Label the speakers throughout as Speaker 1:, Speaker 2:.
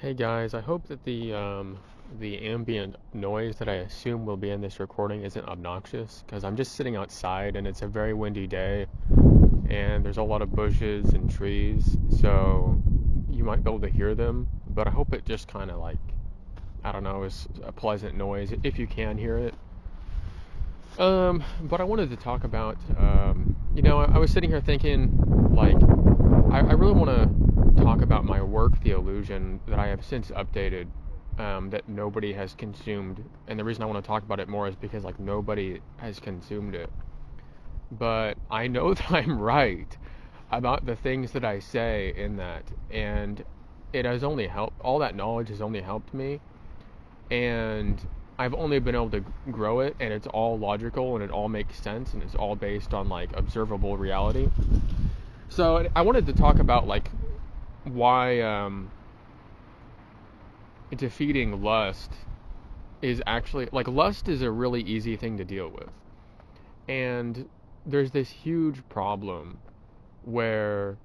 Speaker 1: Hey guys, I hope that the ambient noise that I assume will be in this recording isn't obnoxious because I'm just sitting outside and it's a very windy day and there's a lot of bushes and trees, so you might be able to hear them, but I hope it just kind of I don't know, is a pleasant noise if you can hear it. But I wanted to talk about, I was sitting here thinking, I really want to talk about my work, The Illusion, that I have since updated, that nobody has consumed. And the reason I want to talk about it more is because, nobody has consumed it. But I know that I'm right about the things that I say in that. And it has only helped, all that knowledge has only helped me. And I've only been able to grow it, and it's all logical, and it all makes sense, and it's all based on observable reality. So I wanted to talk about why defeating lust is actually lust is a really easy thing to deal with, and there's this huge problem where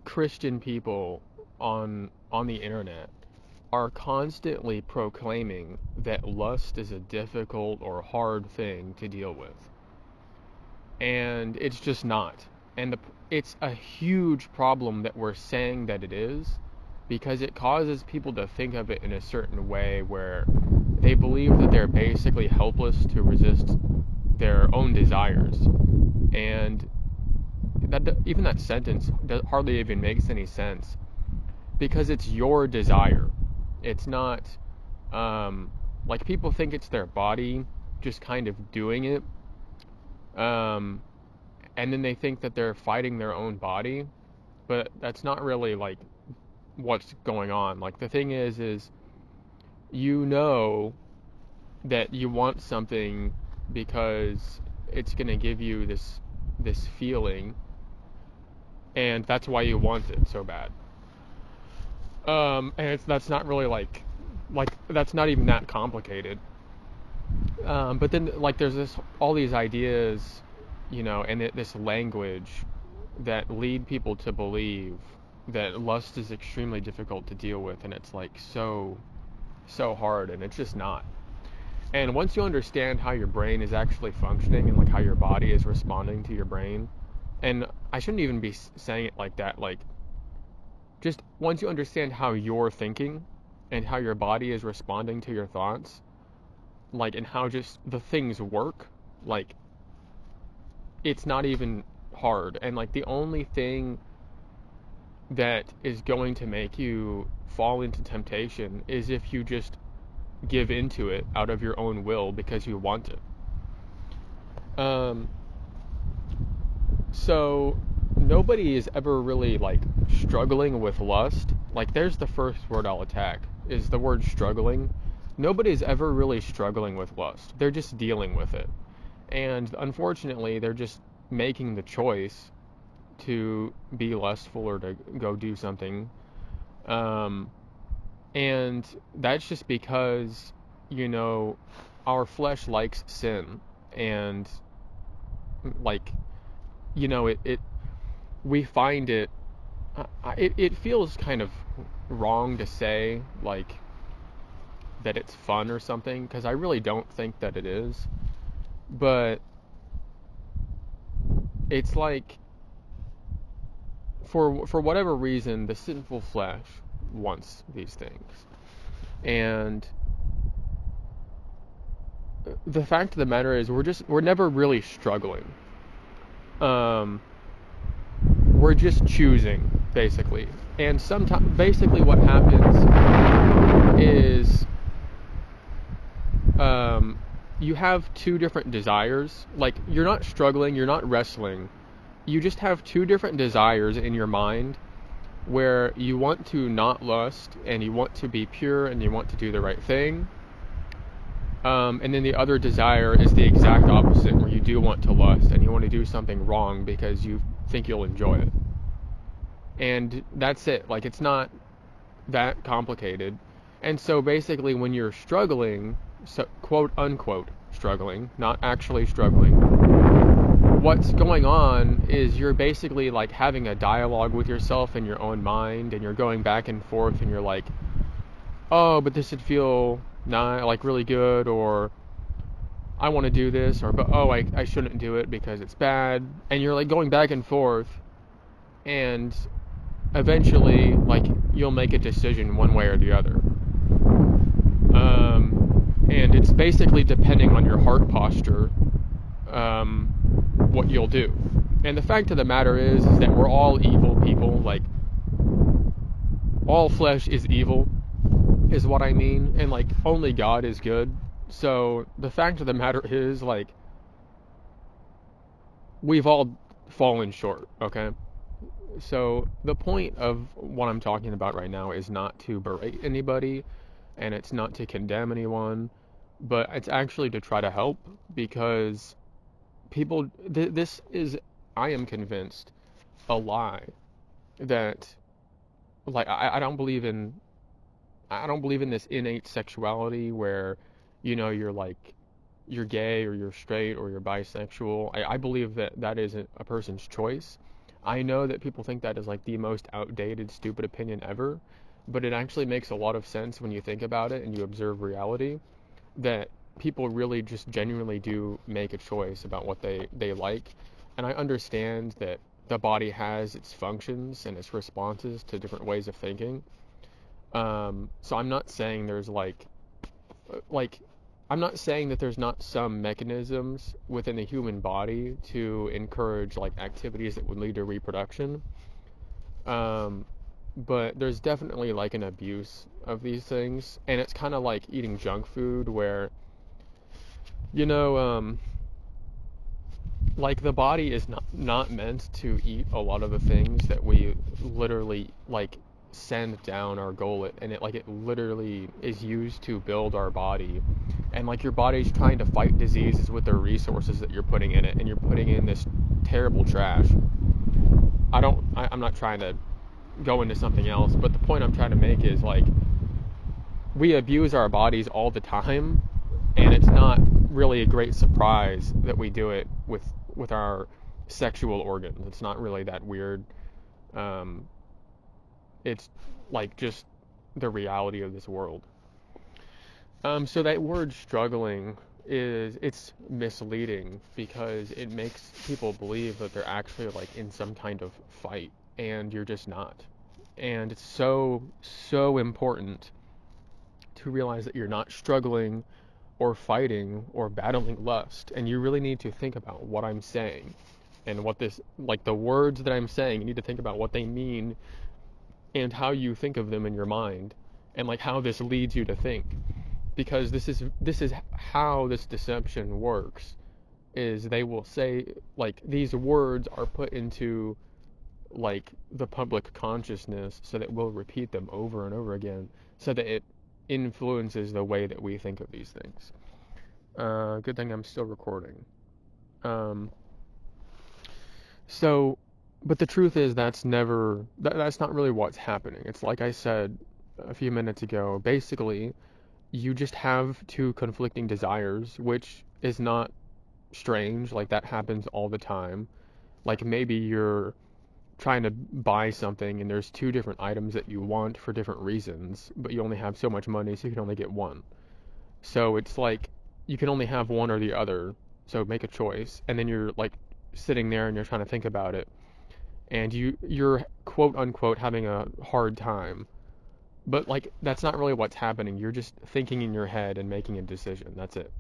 Speaker 1: Christian people on the internet are constantly proclaiming that lust is a difficult or hard thing to deal with. And it's just not. And it's a huge problem that we're saying that it is, because it causes people to think of it in a certain way where they believe that they're basically helpless to resist their own desires. And even that sentence hardly even makes any sense, because it's your desire. It's not, people think it's their body just kind of doing it. And then they think that they're fighting their own body, but that's not really what's going on. The thing is you know that you want something because it's going to give you this feeling, and that's why you want it so bad. And that's not really that's not even that complicated. But then there's all these ideas, and this language that lead people to believe that lust is extremely difficult to deal with, and it's so hard, and it's just not. And once you understand how your brain is actually functioning, and how your body is responding to your brain, and I shouldn't even be saying it like that, just once you understand how you're thinking and how your body is responding to your thoughts, and how just the things work, it's not even hard. And the only thing that is going to make you fall into temptation is if you just give into it out of your own will because you want it. So nobody is ever really struggling with lust. There's the first word I'll attack, is the word struggling. Nobody's ever really struggling with lust. They're just dealing with it. And unfortunately, they're just making the choice to be lustful or to go do something. And that's just because, our flesh likes sin. And, we find it feels kind of wrong to say, that it's fun or something, because I really don't think that it is. But it's for whatever reason, the sinful flesh wants these things. And the fact of the matter is we're never really struggling. We're just choosing, basically. And sometimes basically what happens is you have two different desires. You're not struggling, you're not wrestling. You just have two different desires in your mind, where you want to not lust, and you want to be pure, and you want to do the right thing. And then the other desire is the exact opposite, where you do want to lust, and you want to do something wrong because you think you'll enjoy it. And that's it. It's not that complicated. And so basically when you're struggling, so quote unquote struggling, not actually struggling, what's going on is you're basically like having a dialogue with yourself in your own mind, and you're going back and forth, and you're like, oh, but this would feel like really good, or I want to do this, or but oh, I shouldn't do it because it's bad, and you're like going back and forth, and eventually like you'll make a decision one way or the other. And it's basically depending on your heart posture, what you'll do. And the fact of the matter is that we're all evil people. Like, all flesh is evil, is what I mean. And like, only God is good. So the fact of the matter is, like, we've all fallen short, okay? So the point of what I'm talking about right now is not to berate anybody, and it's not to condemn anyone, but it's actually to try to help, because people, this is, I am convinced, a lie. That, like, I don't believe in, this innate sexuality where, you're like, you're gay or you're straight or you're bisexual. I believe that that isn't a person's choice. I know that people think that is like the most outdated, stupid opinion ever, but it actually makes a lot of sense when you think about it and you observe reality, that people really just genuinely do make a choice about what they like. And I understand that the body has its functions and its responses to different ways of thinking. So I'm not saying there's like I'm not saying that there's not some mechanisms within the human body to encourage like activities that would lead to reproduction. But there's definitely like an abuse of these things, and it's kind of like eating junk food where, you know, like the body is not meant to eat a lot of the things that we literally like send down our gullet, and it literally is used to build our body. And like your body's trying to fight diseases with the resources that you're putting in it, and you're putting in this terrible trash. I'm not trying to go into something else, but the point I'm trying to make is, like, we abuse our bodies all the time, and it's not really a great surprise that we do it with our sexual organs. It's not really that weird. It's like just the reality of this world. So that word struggling it's misleading, because it makes people believe that they're actually like in some kind of fight, and you're just not. And it's so important to realize that you're not struggling or fighting or battling lust, and you really need to think about what I'm saying and what this, like, the words that I'm saying, you need to think about what they mean and how you think of them in your mind, and like how this leads you to think. Because this is how this deception works, is they will say, like, these words are put into like the public consciousness so that we'll repeat them over and over again, so that it influences the way that we think of these things. Good thing I'm still recording. So, but the truth is that's not really what's happening. It's like I said a few minutes ago. Basically, you just have two conflicting desires, which is not strange. Like, that happens all the time. Like, maybe you're trying to buy something and there's two different items that you want for different reasons, but you only have so much money, so you can only get one. So it's like you can only have one or the other. So make a choice, and then you're like sitting there and you're trying to think about it, and you're quote unquote having a hard time. But like, that's not really what's happening. You're just thinking in your head and making a decision. That's it.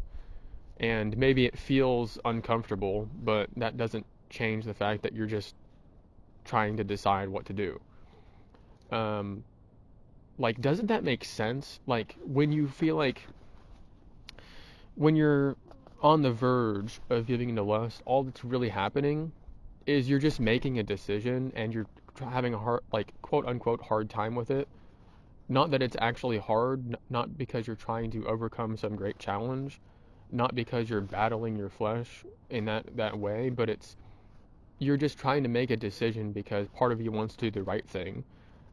Speaker 1: And maybe it feels uncomfortable, but that doesn't change the fact that you're just trying to decide what to do. Like, doesn't that make sense? Like, when you feel like, when you're on the verge of giving into lust, all that's really happening is you're just making a decision, and you're having a hard, like, quote unquote hard time with it. Not that it's actually hard, not because you're trying to overcome some great challenge, not because you're battling your flesh in that way, but you're just trying to make a decision because part of you wants to do the right thing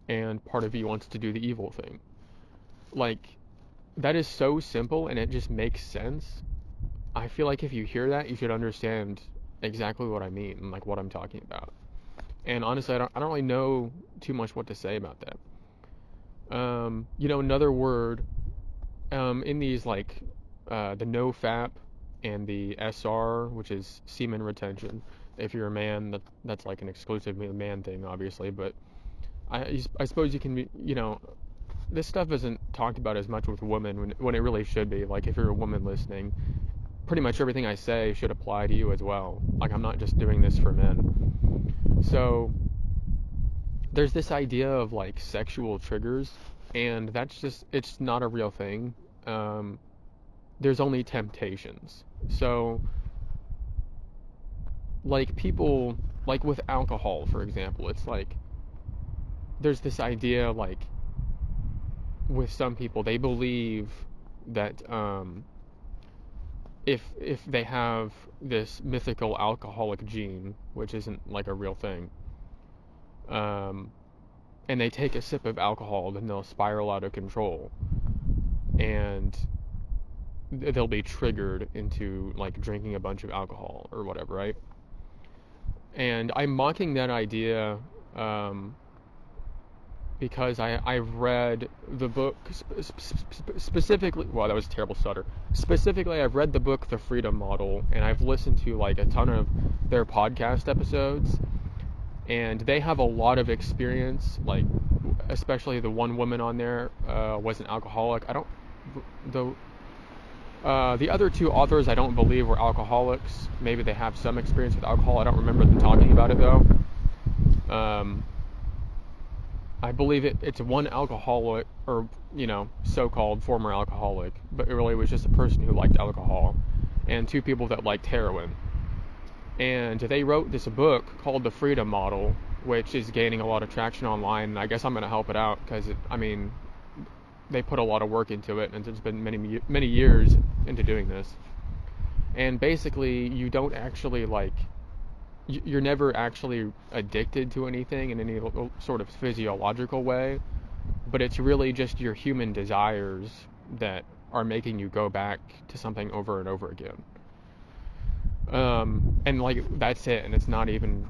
Speaker 1: and part of you wants to do the evil thing. Like, that is so simple, and it just makes sense. I feel like if you hear that, you should understand exactly what I mean and like what I'm talking about. And honestly, I don't really know too much what to say about that. Another word in these like the NoFap and the SR, which is semen retention. If you're a man, that's like an exclusively man thing, obviously. But I suppose you can be, this stuff isn't talked about as much with women when it really should be. Like if you're a woman listening, pretty much everything I say should apply to you as well. Like I'm not just doing this for men. So there's this idea of like sexual triggers, and it's not a real thing. There's only temptations. So like people, like with alcohol, for example, it's like there's this idea like with some people they believe that if they have this mythical alcoholic gene, which isn't like a real thing, um, and they take a sip of alcohol, then they'll spiral out of control, and they'll be triggered into like drinking a bunch of alcohol or whatever, right? And I'm mocking that idea because I've read the book specifically. Wow, that was a terrible stutter. Specifically, I've read the book The Freedom Model, and I've listened to like a ton of their podcast episodes, and they have a lot of experience. Like, especially the one woman on there was an alcoholic. The other two authors I don't believe were alcoholics. Maybe they have some experience with alcohol. I don't remember them talking about it though. I believe it's one alcoholic, or so-called former alcoholic, but it really was just a person who liked alcohol, and two people that liked heroin. And they wrote this book called The Freedom Model, which is gaining a lot of traction online, and I guess I'm going to help it out because they put a lot of work into it, and it's been many years into doing this. And basically, you don't actually you're never actually addicted to anything in any sort of physiological way, but it's really just your human desires that are making you go back to something over and over again. And like that's it, and it's not even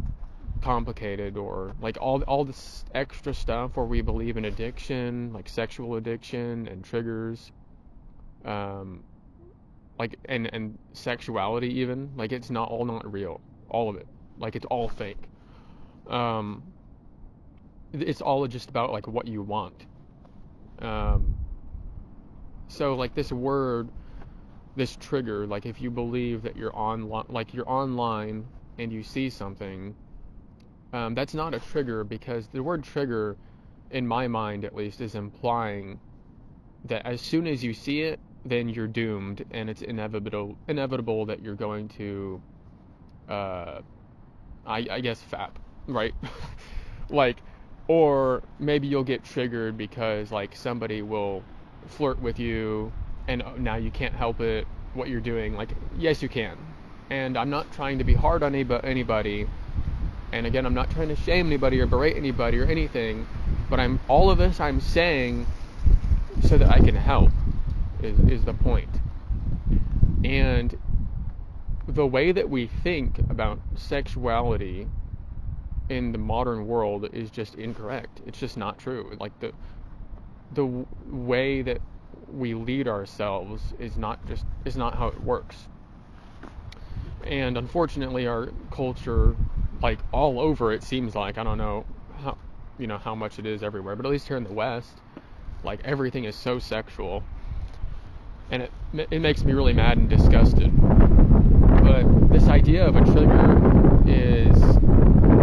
Speaker 1: complicated, or like all this extra stuff where we believe in addiction, like sexual addiction and triggers, like and sexuality even, like it's not real, all of it. Like it's all fake. It's all just about like what you want. So like this word, this trigger, like if you believe that you're online and you see something, that's not a trigger, because the word trigger, in my mind at least, is implying that as soon as you see it, then you're doomed, and it's inevitable that you're going to I guess fap, right? Like, or maybe you'll get triggered because like somebody will flirt with you, and now you can't help it what you're doing. Like, yes, you can. And I'm not trying to be hard on anybody, and again, I'm not trying to shame anybody or berate anybody or anything, but all of this I'm saying so that I can help is the point. And the way that we think about sexuality in the modern world is just incorrect. It's just not true. Like the way that we lead ourselves is not how it works. And unfortunately, our culture, like all over, it seems like, I don't know how much it is everywhere, but at least here in the West, like everything is so sexual, and it makes me really mad and disgusted. But this idea of a trigger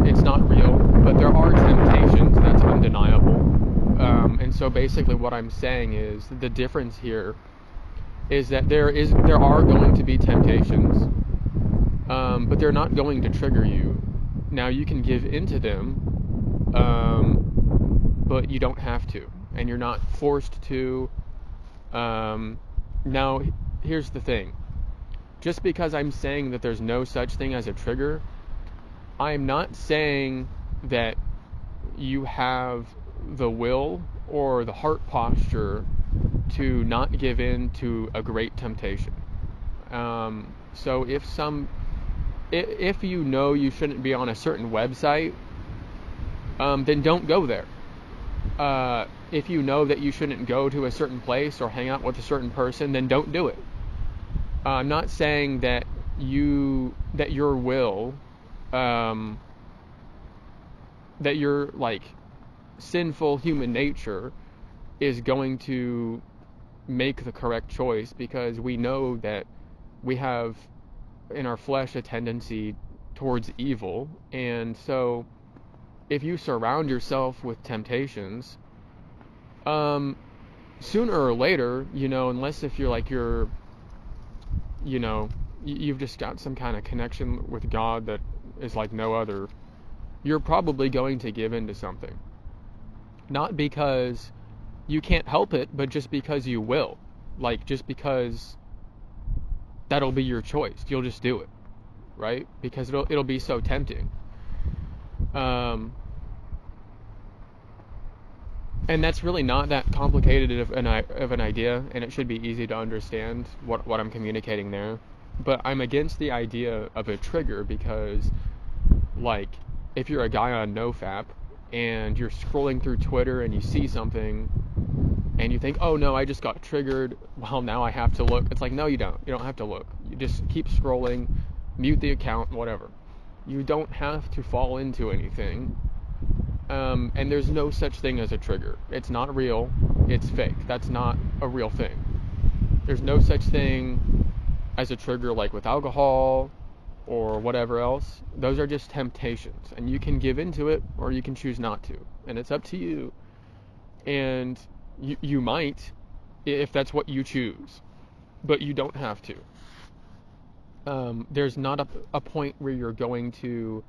Speaker 1: it's not real, but there are temptations, that's undeniable. And so basically what I'm saying is the difference here is that there are going to be temptations, but they're not going to trigger you. Now you can give into them, but you don't have to, and you're not forced to. Now here's the thing. Just because I'm saying that there's no such thing as a trigger, I'm not saying that you have the will or the heart posture to not give in to a great temptation. So if if you know you shouldn't be on a certain website, then don't go there. If you know that you shouldn't go to a certain place or hang out with a certain person, then don't do it. I'm not saying that your will, that your like sinful human nature is going to make the correct choice, because we know that we have in our flesh a tendency towards evil. And so if you surround yourself with temptations, sooner or later, unless if you've just got some kind of connection with God that is like no other, you're probably going to give in to something. Not because you can't help it, but just because you will. Like, just because that'll be your choice. You'll just do it, right? Because it'll be so tempting. And that's really not that complicated of an idea, and it should be easy to understand what I'm communicating there. But I'm against the idea of a trigger, because, like, if you're a guy on NoFap and you're scrolling through Twitter and you see something and you think, oh no, I just got triggered, well, now I have to look. It's like, no, you don't. You don't have to look. You just keep scrolling, mute the account, whatever. You don't have to fall into anything. And there's no such thing as a trigger. It's not real. It's fake. That's not a real thing. There's no such thing as a trigger like with alcohol or whatever else. Those are just temptations, and you can give into it or you can choose not to, and it's up to you. And you might, if that's what you choose, but you don't have to. There's not a point where you're going to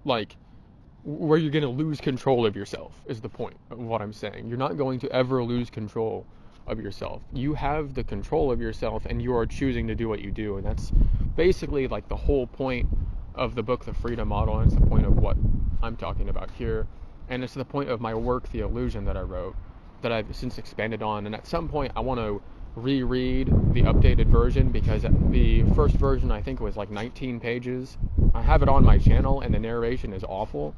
Speaker 1: where you're going to lose control of yourself, is the point of what I'm saying. You're not going to ever lose control of yourself. You have the control of yourself, and you are choosing to do what you do. And that's basically like the whole point of the book, The Freedom Model, and it's the point of what I'm talking about here. And it's the point of my work, The Illusion, that I wrote, that I've since expanded on. And at some point I want to reread the updated version, because the first version I think was like 19 pages. I have it on my channel, and the narration is awful.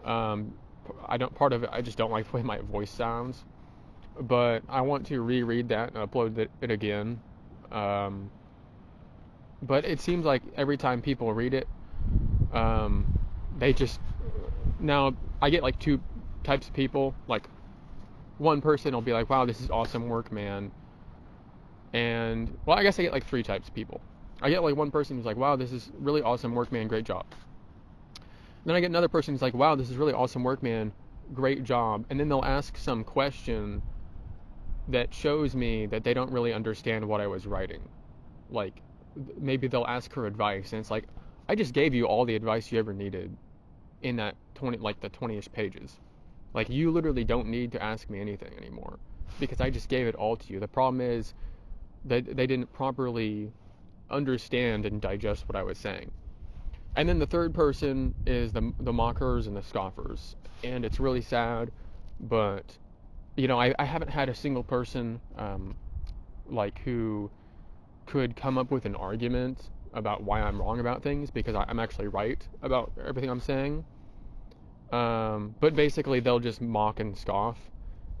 Speaker 1: Part of it, I just don't like the way my voice sounds, but I want to reread that and upload it again. But it seems like every time people read it, they just, now I get like two types of people. Like, one person will be like, wow, this is awesome work, man. And, well, I guess I get like three types of people. I get like one person who's like, wow, this is really awesome work, man, great job. Then I get another person who's like, wow, this is really awesome work, man, great job. And then they'll ask some question that shows me that they don't really understand what I was writing. Like, maybe they'll ask for advice, and it's like, I just gave you all the advice you ever needed in that the 20-ish pages. Like, you literally don't need to ask me anything anymore, because I just gave it all to you. The problem is that they didn't properly understand and digest what I was saying. And then the third person is the mockers and the scoffers. And it's really sad, but, I haven't had a single person, who could come up with an argument about why I'm wrong about things, because I'm actually right about everything I'm saying. But basically they'll just mock and scoff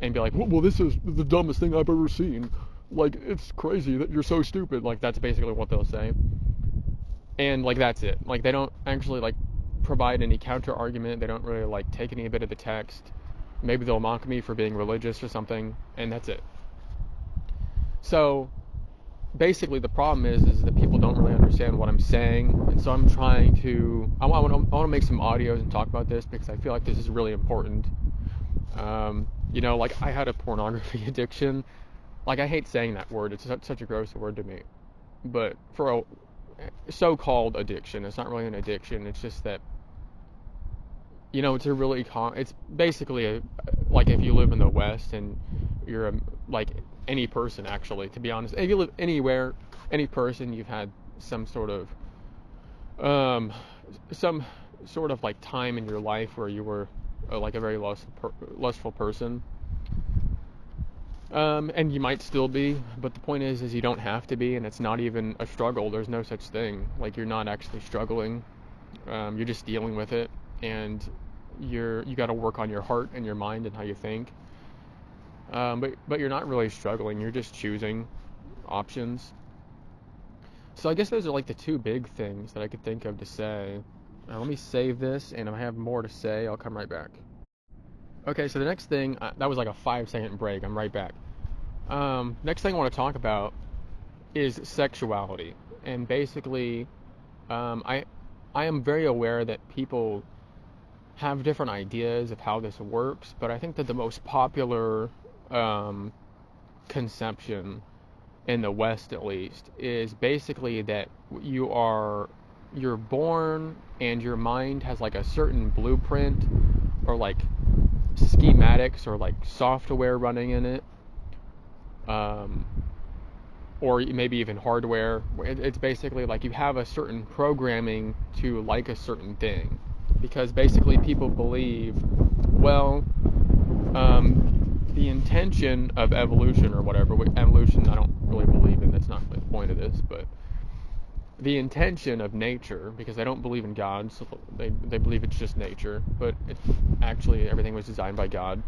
Speaker 1: and be like, well, this is the dumbest thing I've ever seen. Like, it's crazy that you're so stupid. Like, that's basically what they'll say. And, like, that's it. Like, they don't actually, like, provide any counter argument. They don't really, like, take any bit of the text. Maybe they'll mock me for being religious or something, and that's it. So, basically the problem is that people don't really understand what I'm saying. And so I'm trying to, I want to make some audios and talk about this, because I feel like this is really important. Like, I had a pornography addiction. Like, I hate saying that word. It's such a gross word to me. But for a so-called addiction, it's not really an addiction. It's just that, it's a really it's basically like if you live in the West and you're like any person, actually, to be honest. If you live anywhere, any person, you've had some sort of like time in your life where you were like a very lustful person. And you might still be, but the point is you don't have to be, and it's not even a struggle. There's no such thing. Like, you're not actually struggling. You're just dealing with it, and you got to work on your heart and your mind and how you think. But you're not really struggling. You're just choosing options. So I guess those are like the two big things that I could think of to say. Let me save this, and if I have more to say, I'll come right back. Okay, so the next thing, that was like a 5-second break. I'm right back. Next thing I want to talk about is sexuality. And basically, I am very aware that people have different ideas of how this works, but I think that the most popular conception in the West, at least, is basically that you're born and your mind has like a certain blueprint or like schematics or like software running in it, or maybe even hardware. It's basically like you have a certain programming to like a certain thing, because basically people believe, well, the intention of evolution or whatever, evolution I don't really believe in, that's not the point of this, but the intention of nature, because they don't believe in God, so they believe it's just nature, but actually everything was designed by God,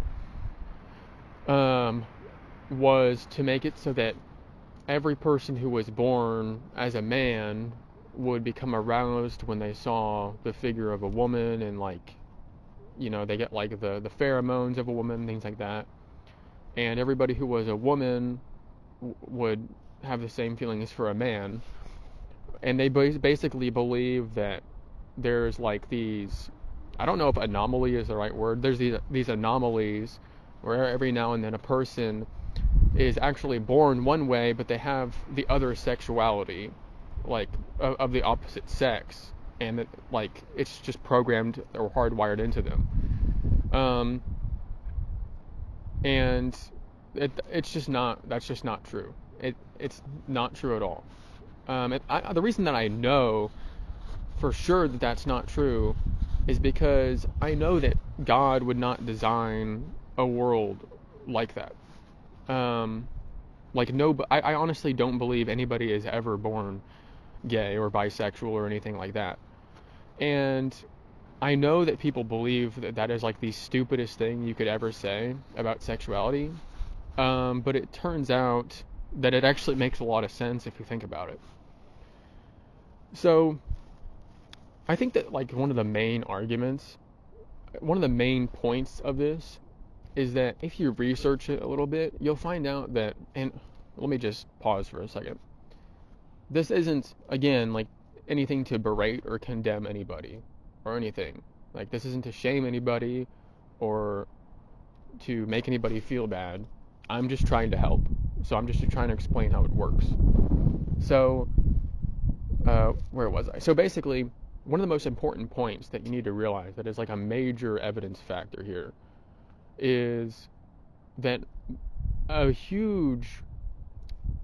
Speaker 1: was to make it so that every person who was born as a man would become aroused when they saw the figure of a woman, and like, they get like the pheromones of a woman, things like that. And everybody who was a woman would have the same feelings for a man. And they basically believe that there's like these, I don't know if anomaly is the right word, there's these anomalies where every now and then a person is actually born one way, but they have the other sexuality, like of the opposite sex, and like it's just programmed or hardwired into them. And that's just not true. It's not true at all. The reason that I know for sure that that's not true is because I know that God would not design a world like that. I honestly don't believe anybody is ever born gay or bisexual or anything like that. And I know that people believe that that is like the stupidest thing you could ever say about sexuality. But it turns out that it actually makes a lot of sense if you think about it. So I think that like one of the main points of this is that if you research it a little bit, you'll find out that, and let me just pause for a second. This isn't, again, like anything to berate or condemn anybody or anything. Like, this isn't to shame anybody or to make anybody feel bad. I'm just trying to help. So I'm just trying to explain how it works. So, where was I? So basically, one of the most important points that you need to realize that is like a major evidence factor here is that a huge,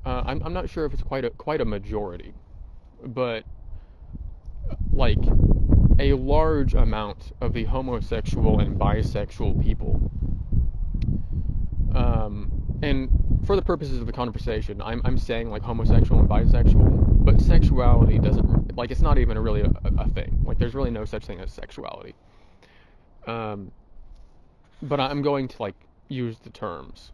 Speaker 1: I'm not sure if it's quite a majority, but like a large amount of the homosexual and bisexual people, and for the purposes of the conversation, I'm saying like homosexual and bisexual, but sexuality doesn't, like, it's not even really a thing. Like, there's really no such thing as sexuality. But I'm going to like use the terms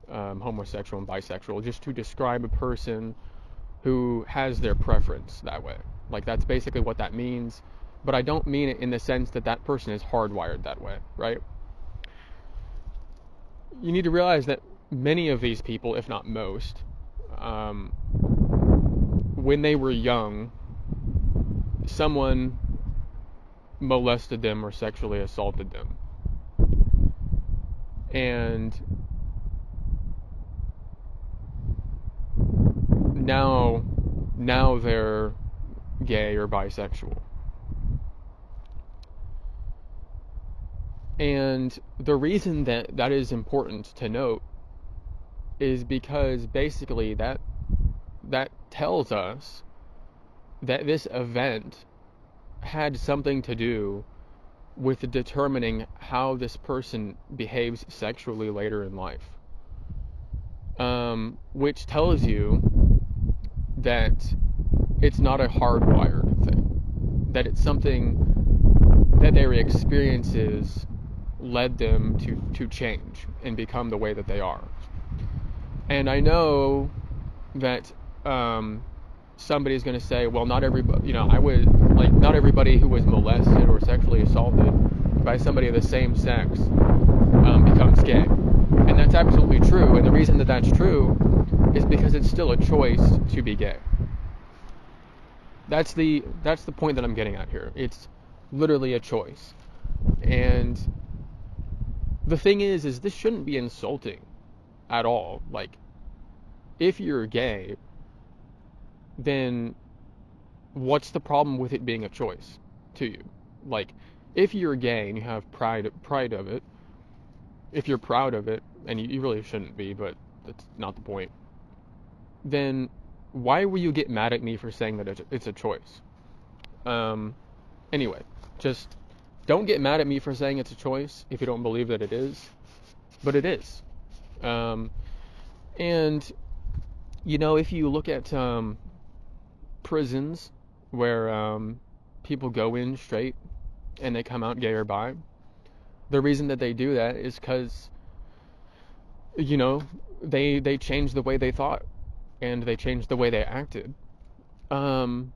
Speaker 1: homosexual and bisexual just to describe a person who has their preference that way. Like, that's basically what that means, but I don't mean it in the sense that that person is hardwired that way, right? You need to realize that many of these people, if not most, when they were young, someone molested them or sexually assaulted them. And now they're gay or bisexual. And the reason that is important to note is because basically that tells us that this event had something to do with determining how this person behaves sexually later in life. which tells you that it's not a hardwired thing, that it's something that their experiences led them to change and become the way that they are. And I know that somebody's going to say, well, not everybody, not everybody who was molested or sexually assaulted by somebody of the same sex becomes gay. And that's absolutely true. And the reason that that's true is because it's still a choice to be gay. That's the point that I'm getting at here. It's literally a choice. And the thing is this shouldn't be insulting at all. Like, if you're gay, then what's the problem with it being a choice to you? Like, if you're gay and you have pride of it, if you're proud of it, and you really shouldn't be, but that's not the point, then why will you get mad at me for saying that it's a choice? Anyway, just don't get mad at me for saying it's a choice if you don't believe that it is, but it is. And if you look at prisons where people go in straight and they come out gay or bi, the reason that they do that is because they changed the way they thought and they changed the way they acted. And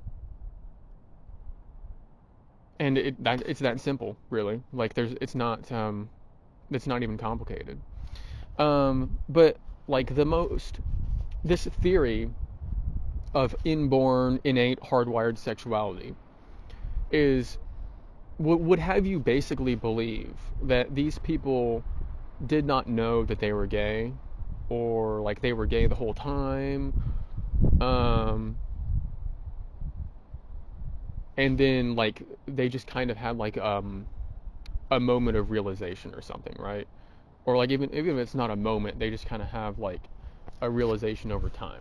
Speaker 1: it's that simple, really. Like, it's not even complicated. But like this theory of inborn, innate, hardwired sexuality would have you basically believe that these people did not know that they were gay, or like they were gay the whole time, and then like they just kind of had like a moment of realization or something, right? Or like even if it's not a moment, they just kind of have like a realization over time.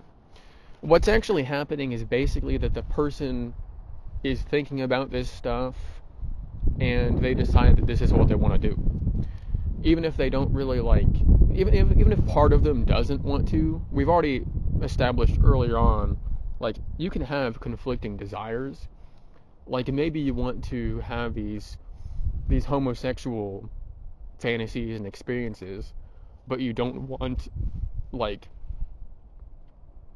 Speaker 1: What's actually happening is basically that the person is thinking about this stuff and they decide that this is what they want to do. Even if they don't really even if part of them doesn't want to, we've already established earlier on, like, you can have conflicting desires. Like, maybe you want to have these homosexual fantasies and experiences, but you don't want, like,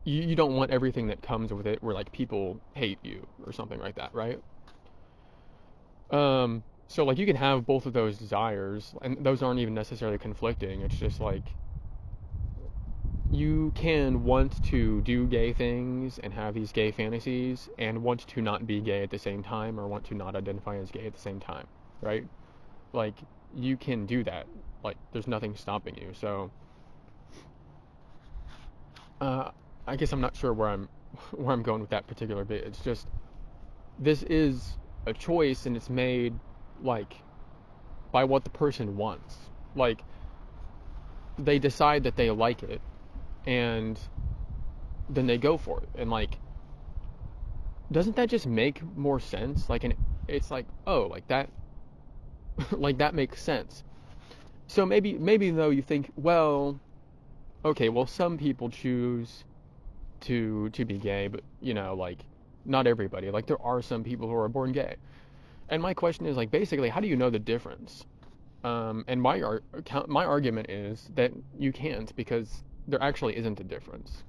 Speaker 1: you don't want everything that comes with it, where like people hate you or something like that, right? So like you can have both of those desires, and those aren't even necessarily conflicting. It's just like you can want to do gay things and have these gay fantasies and want to not be gay at the same time, or want to not identify as gay at the same time, right? Like, you can do that. Like, there's nothing stopping you. So I guess I'm not sure where I'm going with that particular bit. It's just, this is a choice, and it's made like by what the person wants. Like, they decide that they like it, and then they go for it. And like, doesn't that just make more sense? Like, and it's like, oh, like that like that makes sense. So maybe though you think, well, okay, well, some people choose to be gay, but like, not everybody. Like, there are some people who are born gay. And my question is, like, basically, how do you know the difference? And my argument is that you can't, because there actually isn't a difference.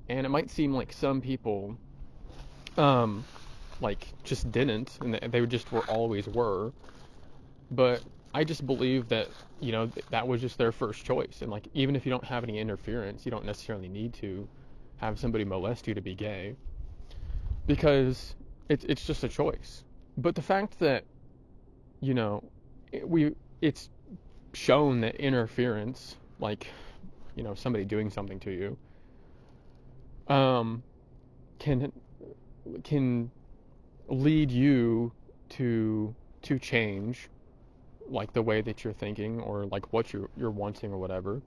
Speaker 1: And it might seem like some people like just didn't, and they just always were. But I just believe that that was just their first choice. And like, even if you don't have any interference, you don't necessarily need to have somebody molest you to be gay, because it's just a choice. But the fact that it's shown that interference, like somebody doing something to you, can lead you to change, like, the way that you're thinking, or like what you're wanting, or whatever,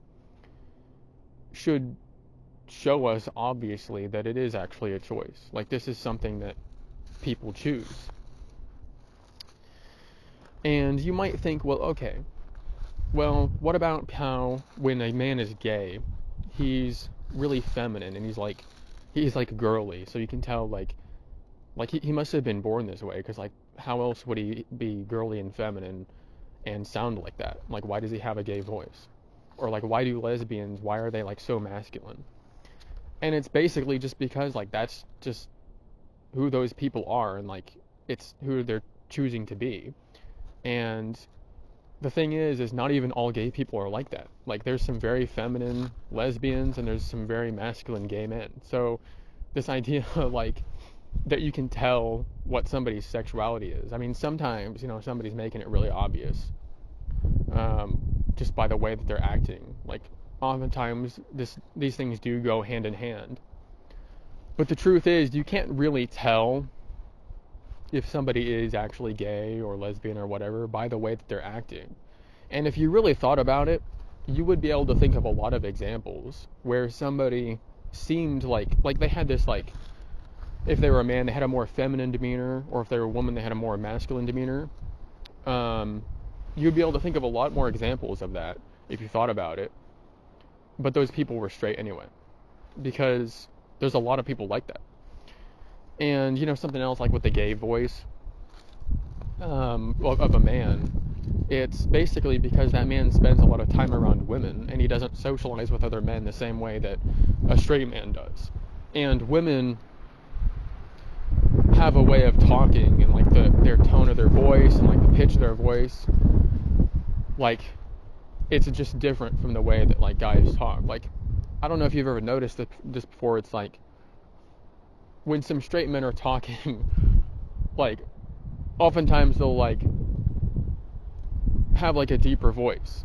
Speaker 1: should show us, obviously, that it is actually a choice. Like, this is something that people choose. And you might think, well, okay, well, what about how when a man is gay, he's really feminine, and he's like girly, so you can tell like he must have been born this way, because like how else would he be girly and feminine and sound like that? Like, why does he have a gay voice? Or like, why do lesbians, why are they like so masculine? And it's basically just because like that's just who those people are, and like it's who they're choosing to be. And the thing is not even all gay people are like that. Like, there's some very feminine lesbians and there's some very masculine gay men. So this idea like that you can tell what somebody's sexuality is. I mean, sometimes, somebody's making it really obvious, just by the way that they're acting. Like, oftentimes these things do go hand in hand. But the truth is, you can't really tell if somebody is actually gay or lesbian or whatever by the way that they're acting. And if you really thought about it, you would be able to think of a lot of examples where somebody seemed like they had this, like, if they were a man, they had a more feminine demeanor, or if they were a woman, they had a more masculine demeanor. You'd be able to think of a lot more examples of that if you thought about it. But those people were straight anyway, because there's a lot of people like that. And something else, like with the gay voice of a man, it's basically because that man spends a lot of time around women, and he doesn't socialize with other men the same way that a straight man does. And women have a way of talking, and like their tone of their voice and like the pitch of their voice, like it's just different from the way that like guys talk. Like, I don't know if you've ever noticed this before. It's like when some straight men are talking, like oftentimes they'll like have like a deeper voice,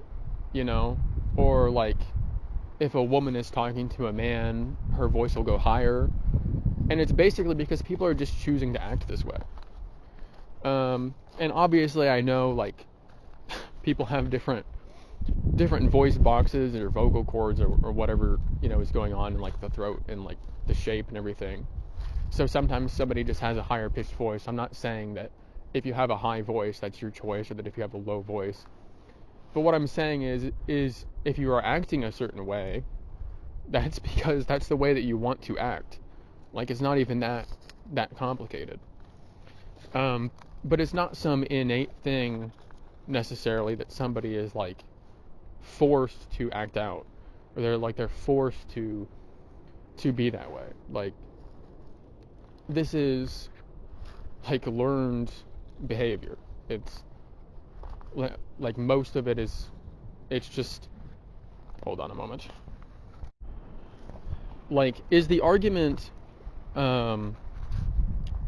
Speaker 1: or like if a woman is talking to a man, her voice will go higher. And it's basically because people are just choosing to act this way. And obviously I know like people have different voice boxes or vocal cords or whatever, is going on in like the throat and like the shape and everything. So sometimes somebody just has a higher pitched voice. I'm not saying that if you have a high voice, that's your choice, or that if you have a low voice. But what I'm saying is if you are acting a certain way, that's because that's the way that you want to act. Like, it's not even that complicated. But it's not some innate thing necessarily that somebody is like forced to act out, or they're forced to be that way. Like, this is like learned behavior. It's like most of it it's just, hold on a moment. Like, is the argument,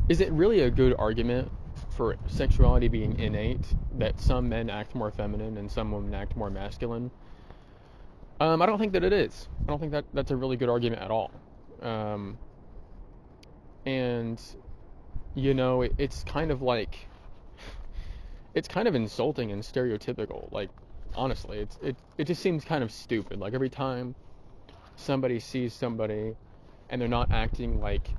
Speaker 1: is it really a good argument for sexuality being innate, that some men act more feminine and some women act more masculine? I don't think that it is. I don't think that's a really good argument at all. And it's kind of like, it's kind of insulting and stereotypical. Like, honestly, it just seems kind of stupid. Like, every time somebody sees somebody and they're not acting like,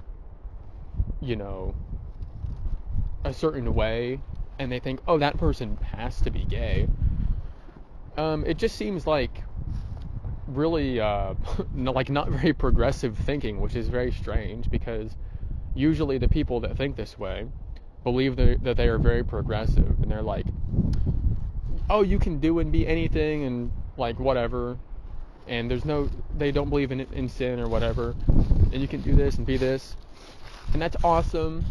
Speaker 1: a certain way, and they think, oh, that person has to be gay, it just seems like really like not very progressive thinking, which is very strange, because usually the people that think this way believe that they are very progressive, and they're like, oh, you can do and be anything and like whatever, and they don't believe in sin or whatever, and you can do this and be this, and that's awesome.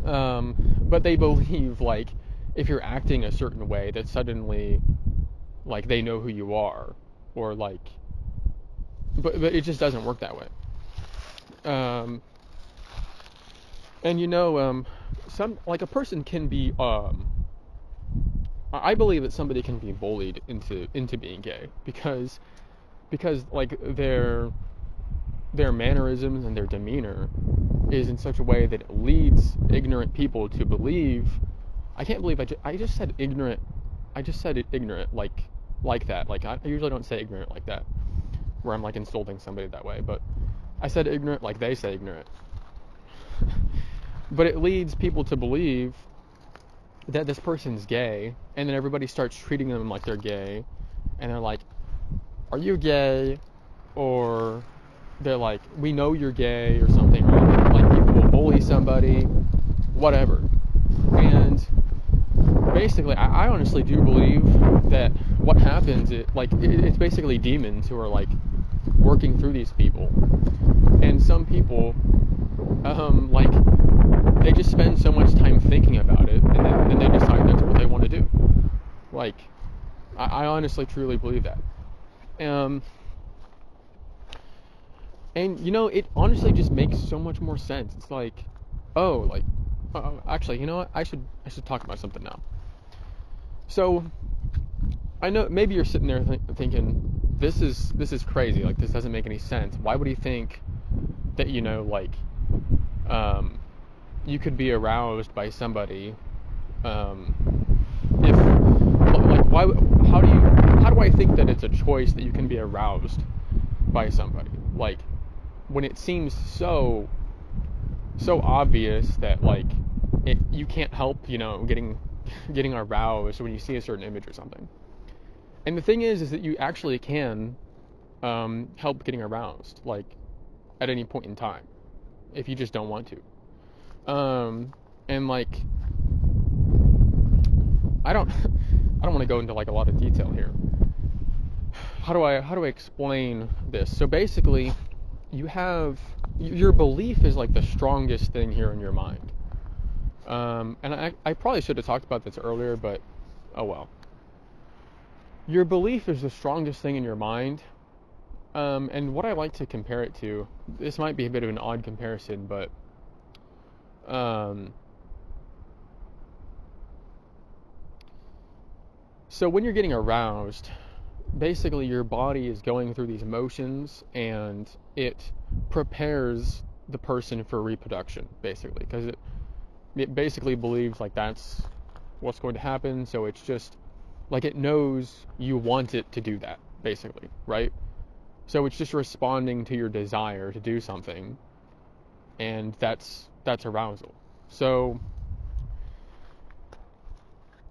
Speaker 1: But they believe like if you're acting a certain way, that suddenly like they know who you are, or like, but it just doesn't work that way. And some, like, a person can be, I believe that somebody can be bullied into being gay, because like their mannerisms and their demeanor is in such a way that it leads ignorant people to believe. I can't believe I just said ignorant. I just said it ignorant like that. Like, I usually don't say ignorant like that, where I'm like insulting somebody that way, but I said ignorant like they say ignorant. But it leads people to believe that this person's gay, and then everybody starts treating them like they're gay, and they're like, are you gay? or they're like, we know you're gay or something, or like people will bully somebody, whatever. And basically, I honestly do believe that what happens, it's basically demons who are like working through these people. And some people, like, they just spend so much time thinking about it, and then they decide that's what they want to do. Like, I honestly truly believe that. And you know, it honestly just makes so much more sense. It's like, oh, like, actually, you know what? I should talk about something now. So, I know maybe you're sitting there thinking, this is crazy. Like, this doesn't make any sense. Why would he think that, you know, like, you could be aroused by somebody, if, like, why? How do I think that it's a choice that you can be aroused by somebody? Like, when it seems so obvious that, like, you can't help, you know, getting aroused when you see a certain image or something. And the thing is that you actually can help getting aroused, like, at any point in time, if you just don't want to. And like, I don't want to go into like a lot of detail here. How do I explain this? So basically, you have your belief is like the strongest thing here in your mind. And I probably should have talked about this earlier, but oh well. Your belief is the strongest thing in your mind. And what I like to compare it to, this might be a bit of an odd comparison, but so when you're getting aroused, basically your body is going through these motions, and it prepares the person for reproduction, basically, because it basically believes like that's what's going to happen. So it's just like, it knows you want it to do that, basically, right? So it's just responding to your desire to do something, and that's arousal. So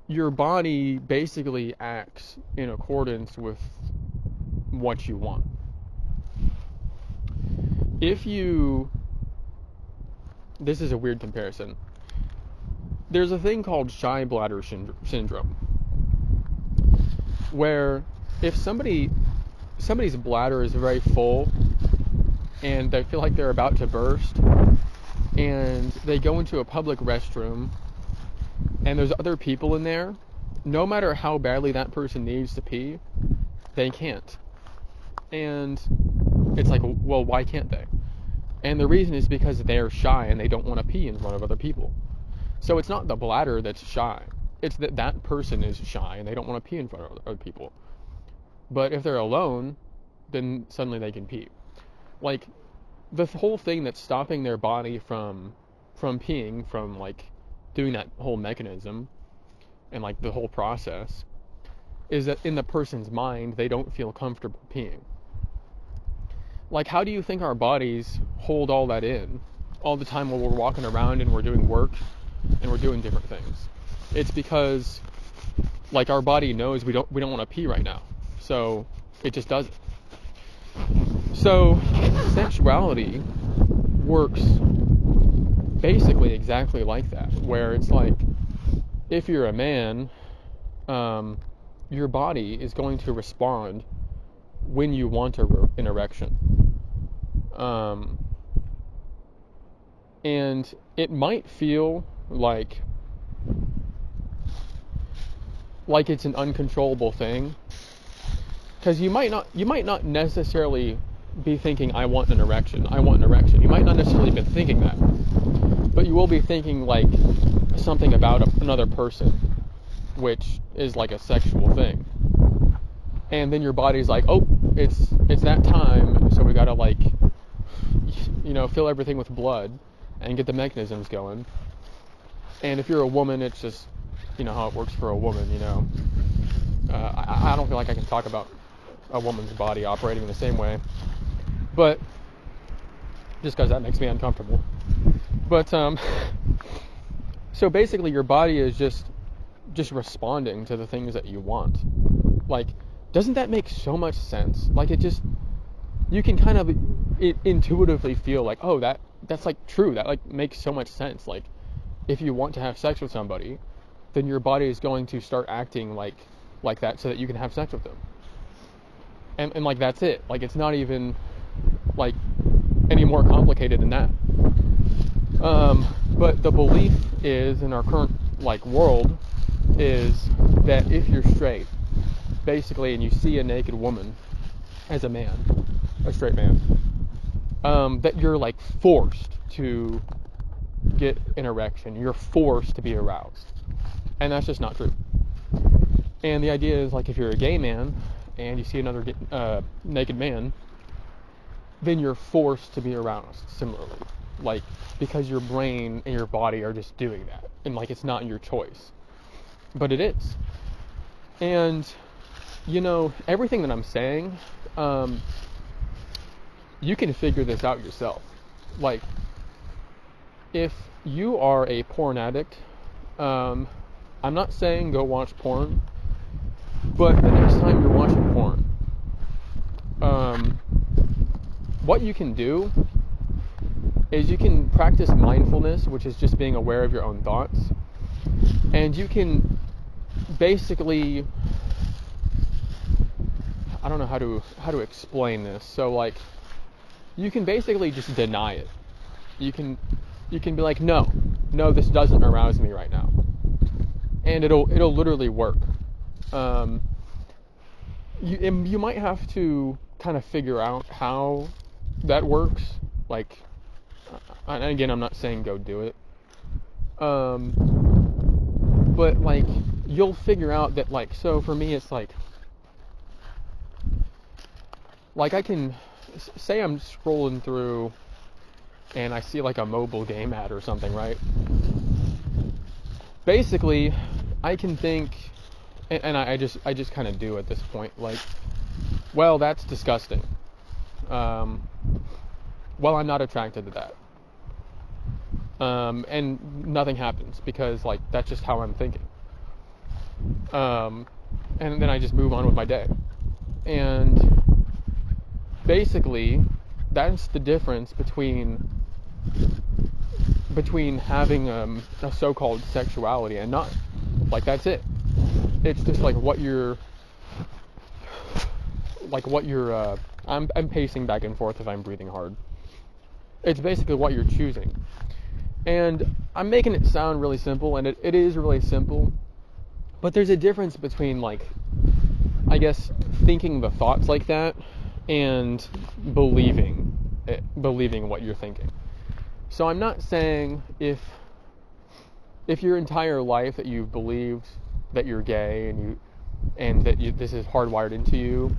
Speaker 1: your body basically acts in accordance with what you want. This is a weird comparison. There's a thing called shy bladder syndrome, where if somebody's bladder is very full and they feel like they're about to burst, and they go into a public restroom and there's other people in there, no matter how badly that person needs to pee, they can't. And it's like, well, why can't they? And the reason is because they're shy and they don't want to pee in front of other people. So it's not the bladder that's shy. It's that person is shy and they don't want to pee in front of other people. But if they're alone, then suddenly they can pee. Like, the whole thing that's stopping their body from peeing, from like doing that whole mechanism and like the whole process, is that in the person's mind they don't feel comfortable peeing. Like, how do you think our bodies hold all that in all the time while we're walking around and we're doing work and we're doing different things? It's because, like, our body knows we don't want to pee right now, so it just does it. So sexuality works basically exactly like that, where it's like, if you're a man, your body is going to respond when you want an erection. And it might feel like it's an uncontrollable thing, because you might not necessarily be thinking, I want an erection. You might not necessarily be thinking that, but you will be thinking like something about another person, which is like a sexual thing. And then your body's like, oh, it's that time, so we gotta, like, you know, fill everything with blood and get the mechanisms going. And if you're a woman, it's just, you know, how it works for a woman, you know. I don't feel like I can talk about a woman's body operating in the same way, but just because that makes me uncomfortable. But so basically your body is just responding to the things that you want. Like, doesn't that make so much sense? Like, it just, you can kind of intuitively feel like, oh, that's like true. That like makes so much sense. Like, if you want to have sex with somebody, then your body is going to start acting like that so that you can have sex with them. And like, that's it. Like, it's not even like any more complicated than that. But the belief is, in our current like world, is that if you're straight, basically, and you see a naked woman as a man, a straight man, that you're like forced to get an erection. You're forced to be aroused. And that's just not true. And the idea is, like, if you're a gay man and you see another naked man, then you're forced to be aroused similarly. Like, because your brain and your body are just doing that. And like, it's not your choice. But it is. And, you know, everything that I'm saying, you can figure this out yourself. Like, if you are a porn addict, I'm not saying go watch porn, but the next time you're watching porn, what you can do is you can practice mindfulness, which is just being aware of your own thoughts, and you can basically, I don't know how to explain this. So like, you can basically just deny it. You can be like, no, this doesn't arouse me right now, and it'll literally work. You might have to kind of figure out how that works. Like, and again, I'm not saying go do it. But like, you'll figure out that, like, so for me, it's like I can say I'm scrolling through and I see like a mobile game ad or something, right? Basically, I can think, and I just kind of do at this point, like, well, that's disgusting. Well, I'm not attracted to that. And nothing happens because, like, that's just how I'm thinking. And then I just move on with my day. And basically, that's the difference between having a so-called sexuality and not. Like, that's it. It's just like what you're I'm pacing back and forth if I'm breathing hard. It's basically what you're choosing. And I'm making it sound really simple, and it is really simple, but there's a difference between, like, I guess, thinking the thoughts like that and believing what you're thinking. So I'm not saying if your entire life that you've believed that you're gay and that this is hardwired into you,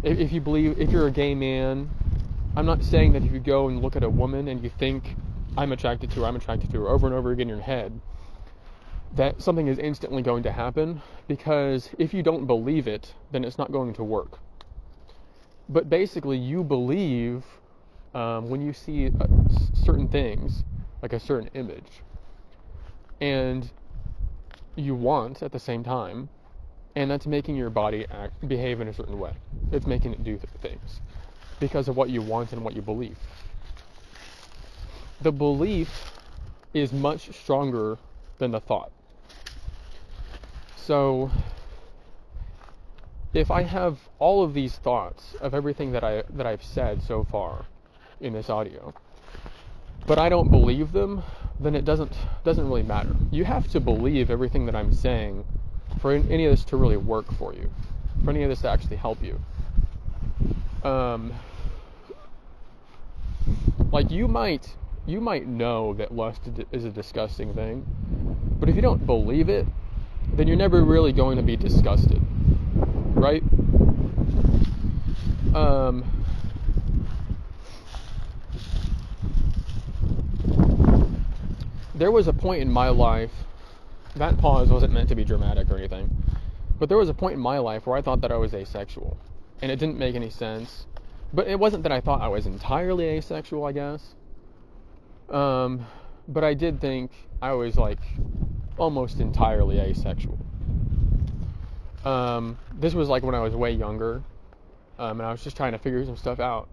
Speaker 1: if you're a gay man, I'm not saying that if you go and look at a woman and you think, I'm attracted to her over and over again in your head, that something is instantly going to happen, because if you don't believe it, then it's not going to work. But basically, you believe when you see certain things, like a certain image, and you want at the same time, and that's making your body behave in a certain way. It's making it do things because of what you want and what you believe. The belief is much stronger than the thought. So if I have all of these thoughts of everything that I've said so far in this audio, but I don't believe them, then it doesn't really matter. You have to believe everything that I'm saying for any of this to really work for you, for any of this to actually help you. Like, you might know that lust is a disgusting thing, but if you don't believe it, then you're never really going to be disgusted, right? There was a point in my life, that pause wasn't meant to be dramatic or anything, but there was a point in my life where I thought that I was asexual, and it didn't make any sense. But it wasn't that I thought I was entirely asexual, I guess. But I did think I was, like, almost entirely asexual. This was like when I was way younger, and I was just trying to figure some stuff out.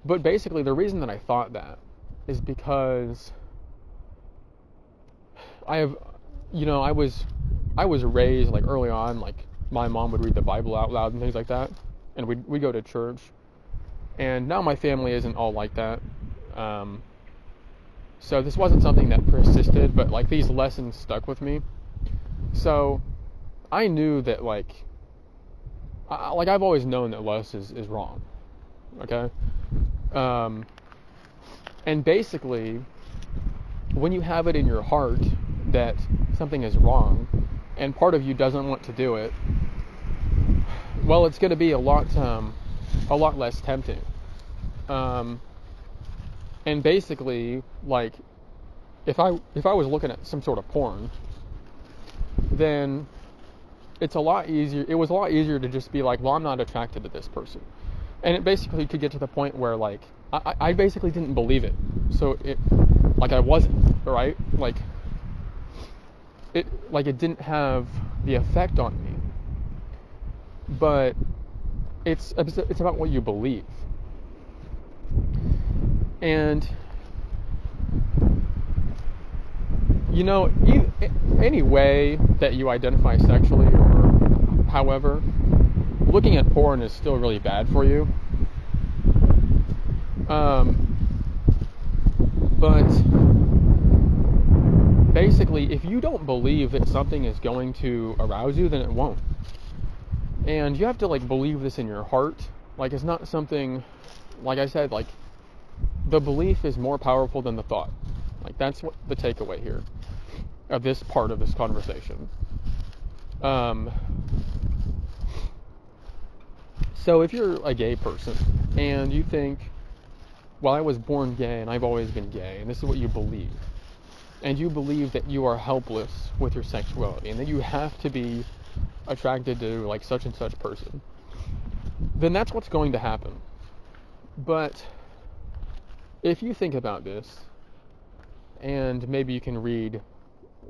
Speaker 1: But basically, the reason that I thought that is because I was raised like early on, like my mom would read the Bible out loud and things like that, and we go to church. And now my family isn't all like that. So this wasn't something that persisted, but like these lessons stuck with me. So I knew that I've always known that lust is wrong. Okay? And basically, when you have it in your heart that something is wrong, and part of you doesn't want to do it, well, it's going to be a lot less tempting. And basically, like, if I was looking at some sort of porn, then it was a lot easier to just be like, well, I'm not attracted to this person. And it basically could get to the point where, like, I basically didn't believe it. So I wasn't, right? It didn't have the effect on me. But it's about what you believe. And any way that you identify sexually or however, looking at porn is still really bad for you. But basically, if you don't believe that something is going to arouse you, then it won't. And you have to believe this in your heart. It's not something, like I said, the belief is more powerful than the thought. That's what the takeaway here of this part of this conversation. So if you're a gay person and you think, well, I was born gay and I've always been gay, and this is what you believe, and you believe that you are helpless with your sexuality and that you have to be attracted to such and such person, then that's what's going to happen. But if you think about this, and maybe you can read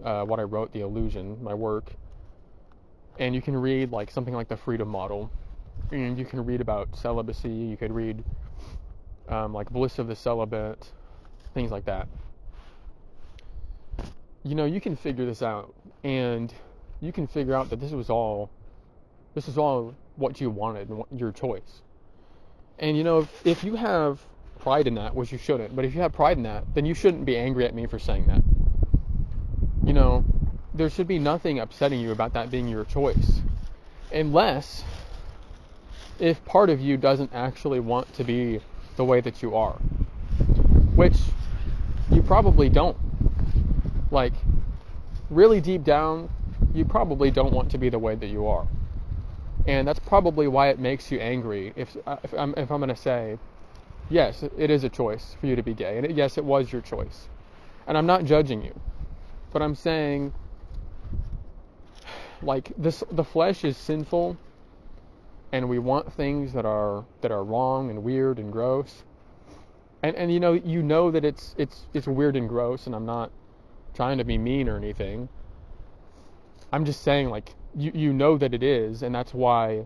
Speaker 1: what I wrote, The Illusion, my work, and you can read something like the Freedom Model, and you can read about celibacy, you could read Bliss of the Celibate, things like that. You can figure this out, and you can figure out that this is all what you wanted and your choice. And if you have pride in that, which you shouldn't, but if you have pride in that, then you shouldn't be angry at me for saying that. There should be nothing upsetting you about that being your choice, unless if part of you doesn't actually want to be the way that you are, which you probably don't. Really deep down, you probably don't want to be the way that you are, and that's probably why it makes you angry. If I'm going to say, yes, it is a choice for you to be gay, and yes, it was your choice, and I'm not judging you, but I'm saying, the flesh is sinful, and we want things that are wrong and weird and gross, and that it's weird and gross, and I'm not trying to be mean or anything. I'm just saying, you know that it is, and that's why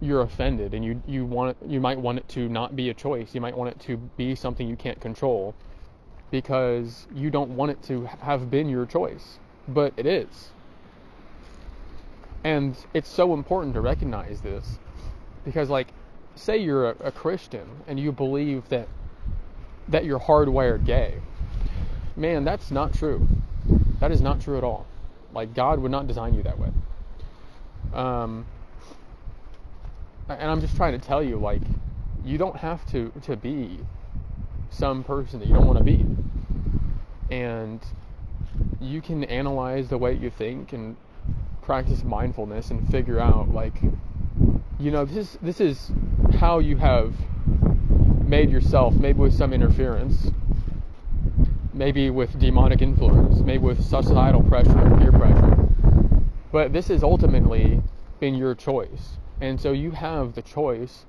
Speaker 1: you're offended, and you might want it to not be a choice. You might want it to be something you can't control, because you don't want it to have been your choice, but it is. And it's so important to recognize this, because say you're a Christian and you believe that you're hardwired gay. Man, that's not true. That is not true at all. God would not design you that way. And I'm just trying to tell you, you don't have to be some person that you don't want to be. And you can analyze the way you think and practice mindfulness and figure out, this is how you have made yourself, maybe with some interference, maybe with demonic influence, maybe with societal pressure and peer pressure. But this has ultimately been your choice. And so you have the choice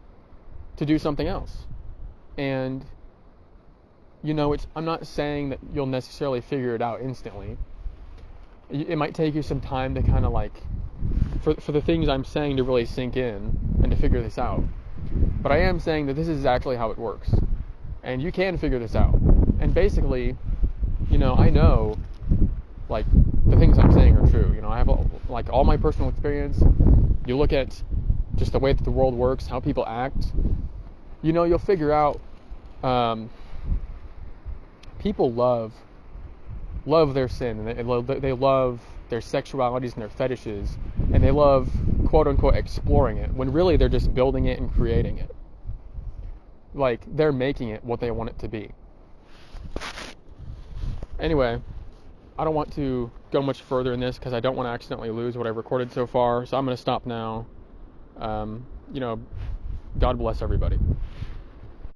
Speaker 1: to do something else. And, I'm not saying that you'll necessarily figure it out instantly. It might take you some time to kind of for the things I'm saying to really sink in and to figure this out. But I am saying that this is exactly how it works. And you can figure this out. And basically, I know, like, the things I'm saying are true. I have, like, all my personal experience. You look at just the way that the world works, how people act, you'll figure out, people love their sin, and they love their sexualities and their fetishes, and they love, quote unquote, exploring it, when really they're just building it and creating it. Like, they're making it what they want it to be. Anyway, I don't want to go much further in this because I don't want to accidentally lose what I've recorded so far, so I'm going to stop now. God bless everybody.